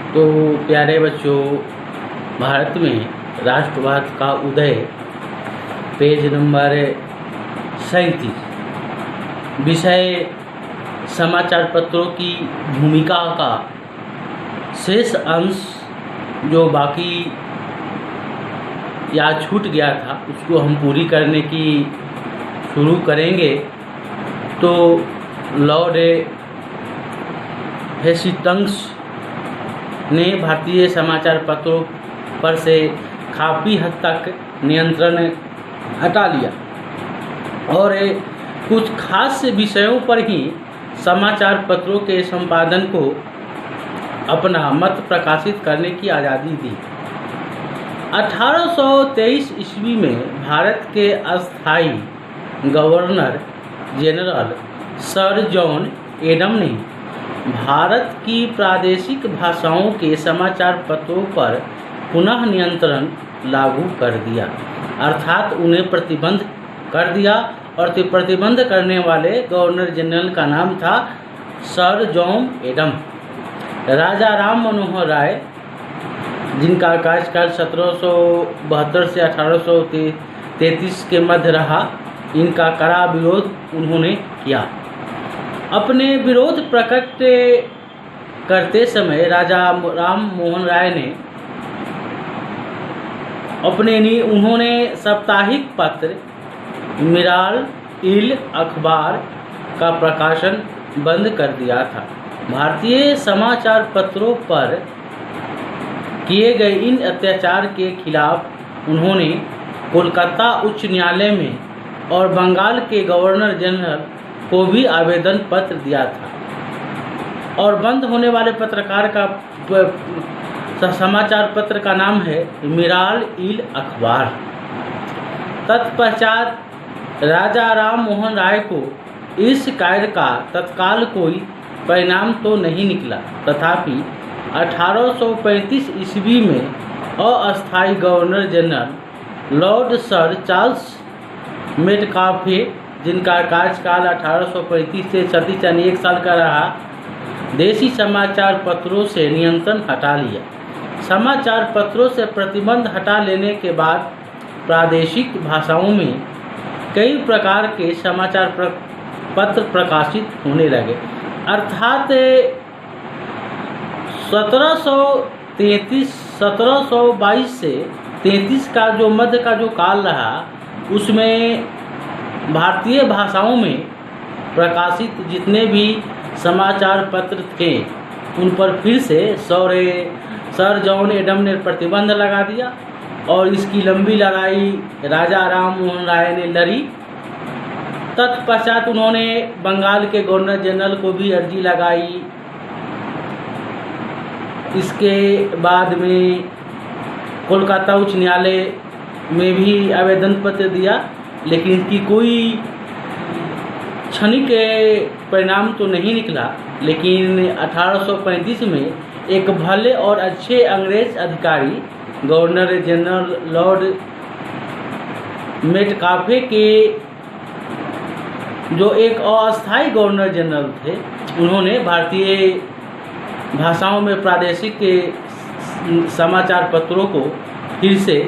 तो प्यारे बच्चों, भारत में राष्ट्रवाद का उदय पेज नंबर 37 विषय समाचार पत्रों की भूमिका का शेष अंश जो बाकी या छूट गया था उसको हम पूरी करने की शुरू करेंगे। तो लॉर्ड हेस्टिंग्स ने भारतीय समाचार पत्रों पर से काफ़ी हद तक नियंत्रण हटा लिया और कुछ खास विषयों पर ही समाचार पत्रों के संपादन को अपना मत प्रकाशित करने की आज़ादी दी। 1823 ईस्वी में भारत के अस्थाई governor general sir John Adam ने भारत की प्रादेशिक भाषाओं के समाचार पत्रों पर पुनः नियंत्रण लागू कर दिया, अर्थात उन्हें प्रतिबंध कर दिया। और प्रतिबंध करने वाले गवर्नर जनरल का नाम था सर जॉन एडम। राजा राम मनोहर राय, जिनका कार्यकाल 1772 से 1833 के मध्य रहा, इनका कड़ा विरोध उन्होंने किया। अपने विरोध प्रकट करते समय राजा राम मोहन राय ने उन्होंने साप्ताहिक पत्र मिराल इल अखबार का प्रकाशन बंद कर दिया था। भारतीय समाचार पत्रों पर किए गए इन अत्याचार के खिलाफ उन्होंने कोलकाता उच्च न्यायालय में और बंगाल के गवर्नर जनरल को भी आवेदन पत्र दिया था। और बंद होने वाले पत्रकार का समाचार पत्र का नाम है मिराल इल अखबार। तत्पश्चात राजा राम मोहन राय को इस कार्य का तत्काल कोई परिणाम तो नहीं निकला, तथापि 1835 ईस्वी में अस्थायी governor general lord sir Charles Metcalfe, जिनका कार्यकाल 1835 से 36 यानी 1 साल का रहा, देशी समाचार पत्रों से नियंत्रण हटा लिया। समाचार पत्रों से प्रतिबंध हटा लेने के बाद प्रादेशिक भाषाओं में कई प्रकार के समाचार पत्र प्रकाशित होने लगे, अर्थात 1722 से 33 का जो मध्य का जो काल रहा, उसमें भारतीय भाषाओं में प्रकाशित जितने भी समाचार पत्र थे उन पर फिर से सर जॉन एडम ने प्रतिबंध लगा दिया और इसकी लंबी लड़ाई राजा राम मोहन राय ने लड़ी। तत्पश्चात उन्होंने बंगाल के गवर्नर जनरल को भी अर्जी लगाई। इसके बाद में कोलकाता उच्च न्यायालय में भी आवेदन पत्र दिया, लेकिन इसकी कोई क्षणिक परिणाम तो नहीं निकला। लेकिन 1835 में एक भले और अच्छे अंग्रेज अधिकारी गवर्नर जनरल लॉर्ड मेटकाफे के, जो एक अस्थायी गवर्नर जनरल थे, उन्होंने भारतीय भाषाओं में प्रादेशिक के समाचार पत्रों को फिर से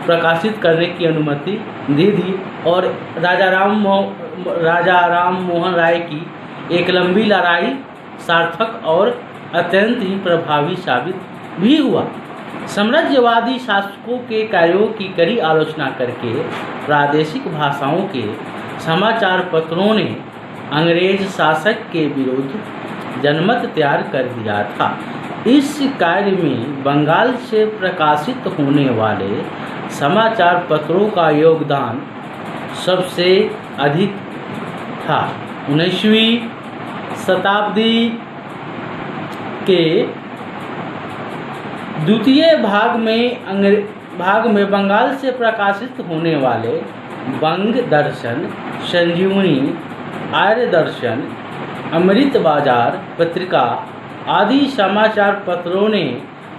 प्रकाशित करने की अनुमति दे दी और राजा राम मोहन राय की एक लंबी लड़ाई सार्थक और अत्यंत ही प्रभावी साबित भी हुआ। साम्राज्यवादी शासकों के कार्यों की कड़ी आलोचना करके प्रादेशिक भाषाओं के समाचार पत्रों ने अंग्रेज शासक के विरुद्ध जनमत तैयार कर दिया था। इस कार्य में बंगाल से प्रकाशित होने वाले समाचार पत्रों का योगदान सबसे अधिक था। 19वीं शताब्दी के द्वितीय भाग में बंगाल से प्रकाशित होने वाले बंग दर्शन, संजीवनी, आर्य दर्शन, अमृत बाजार पत्रिका आदि समाचार पत्रों ने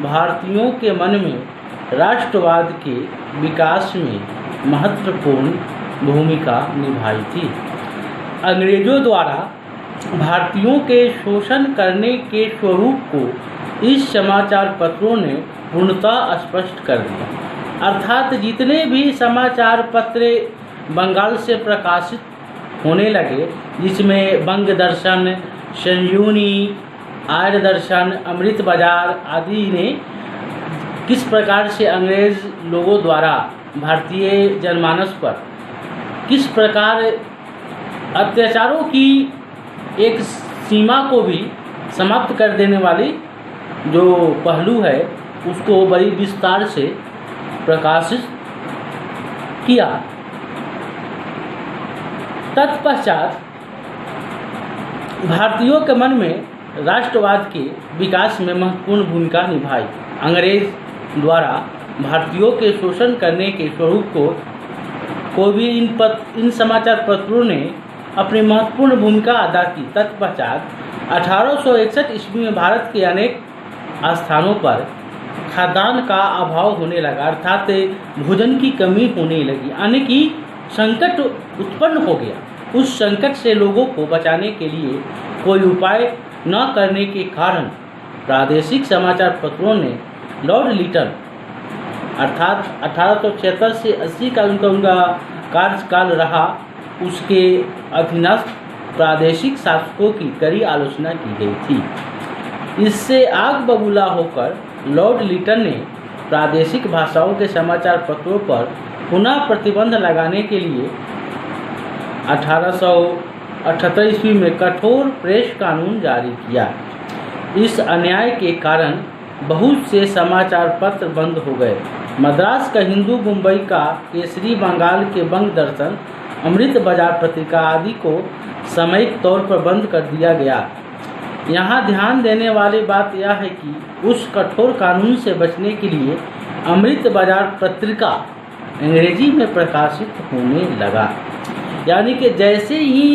भारतीयों के मन में राष्ट्रवाद के विकास में महत्वपूर्ण भूमिका निभाई थी। अंग्रेजों द्वारा भारतीयों के शोषण करने के स्वरूप को इस समाचार पत्रों ने पूर्णतः स्पष्ट कर दिया। अर्थात जितने भी समाचार पत्र बंगाल से प्रकाशित होने लगे, जिसमें बंग दर्शन, संजीवनी, आर्य दर्शन, अमृत बाजार आदि ने किस प्रकार से अंग्रेज लोगों द्वारा भारतीय जनमानस पर किस प्रकार अत्याचारों की एक सीमा को भी समाप्त कर देने वाली जो पहलू है, उसको बड़ी विस्तार से प्रकाशित किया। तत्पश्चात भारतीयों के मन में राष्ट्रवाद के विकास में महत्वपूर्ण भूमिका निभाई। अंग्रेज द्वारा भारतीयों के शोषण करने के स्वरूप को भी इन समाचार पत्रों ने अपनी महत्वपूर्ण भूमिका अदा की। तत्पश्चात 1861 ईस्वी में भारत के अनेक स्थानों पर खाद्यान्न का अभाव होने लगा, अर्थात भोजन की कमी होने लगी, यानी कि संकट उत्पन्न हो गया। उस संकट से लोगों को बचाने के लिए कोई उपाय न करने के कारण प्रादेशिक समाचार पत्रों ने लॉर्ड लिटन अर्थात 1876 से 80 का उनका कार्यकाल रहा, उसके अधीनस्थ प्रादेशिक शासकों की कड़ी आलोचना की गई थी। इससे आग बबूला होकर लॉर्ड लिटन ने प्रादेशिक भाषाओं के समाचार पत्रों पर पुनः प्रतिबंध लगाने के लिए 1878 ईस्वी में कठोर प्रेस कानून जारी किया। इस अन्याय के कारण बहुत से समाचार पत्र बंद हो गए। मद्रास का हिंदू, मुंबई का केसरी, बंगाल के बंग दर्शन, अमृत बाजार पत्रिका आदि को सामयिक तौर पर बंद कर दिया गया। यहाँ ध्यान देने वाली बात यह है कि उस कठोर कानून से बचने के लिए अमृत बाजार पत्रिका अंग्रेजी में प्रकाशित होने लगा। यानी कि जैसे ही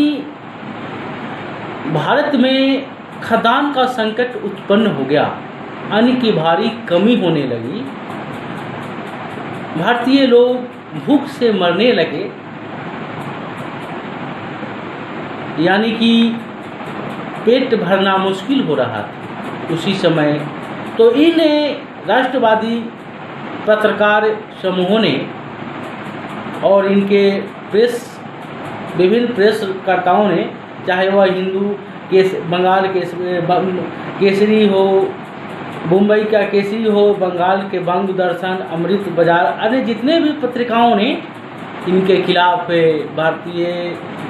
भारत में खाद्यान्न का संकट उत्पन्न हो गया, अन्न की भारी कमी होने लगी, भारतीय लोग भूख से मरने लगे, यानी कि पेट भरना मुश्किल हो रहा था उसी समय। तो इन राष्ट्रवादी पत्रकार समूहों ने और इनके विभिन्न प्रेसकर्ताओं ने, चाहे वह हिंदू बंगाल केसरी हो, मुंबई का केसरी हो, बंगाल के बंग दर्शन, अमृत बाजार, अन्य जितने भी पत्रिकाओं ने इनके खिलाफ भारतीय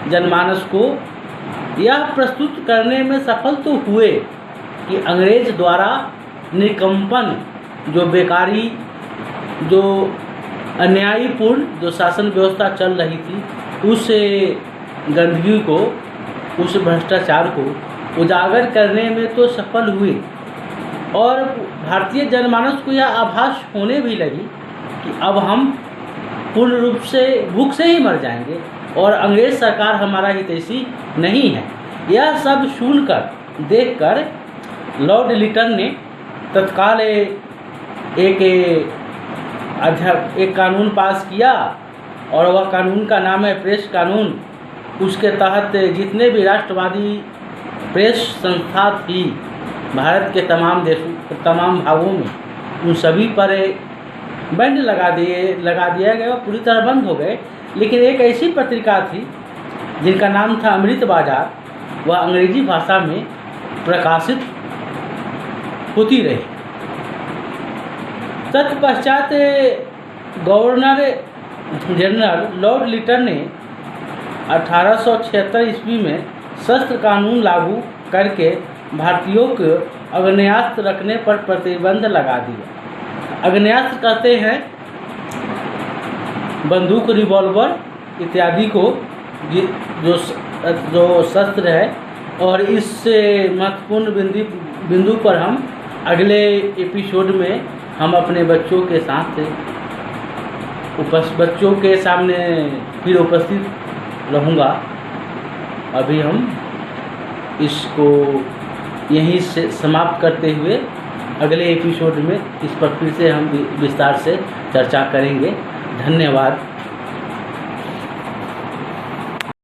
जनमानस को यह प्रस्तुत करने में सफल तो हुए कि अंग्रेज द्वारा निकम्पन, जो बेकारी, जो अन्यायपूर्ण जो शासन व्यवस्था चल रही थी, उस गंदगी को, उस भ्रष्टाचार को उजागर करने में तो सफल हुए। और भारतीय जनमानस को यह आभास होने भी लगी कि अब हम पूर्ण रूप से भूख से ही मर जाएंगे और अंग्रेज सरकार हमारा हितैषी नहीं है। यह सब सुनकर, देखकर लॉर्ड लिटन ने तत्काल एक कानून पास किया और वह कानून का नाम है प्रेस कानून। उसके तहत जितने भी राष्ट्रवादी प्रेस संस्था थी भारत के तमाम भागों में, उन सभी पर बैंड लगा दिया गया, पूरी तरह बंद हो गए। लेकिन एक ऐसी पत्रिका थी जिनका नाम था अमृत बाजार, वह अंग्रेजी भाषा में प्रकाशित होती रही। तत्पश्चात गवर्नर जनरल लॉर्ड लिटन ने 1876 ईस्वी में शस्त्र कानून लागू करके भारतीयों को अग्नेयास्त्र रखने पर प्रतिबंध लगा दिया। अग्नेयास्त्र कहते हैं बंदूक, रिवॉल्वर इत्यादि को, जो शस्त्र है। और इससे महत्वपूर्ण बिंदु पर हम अगले एपिसोड में हम अपने बच्चों के साथ बच्चों के सामने फिर उपस्थित रहूँगा। अभी हम इसको यहीं से समाप्त करते हुए अगले एपिसोड में इस पर फिर से हम विस्तार से चर्चा करेंगे। धन्यवाद।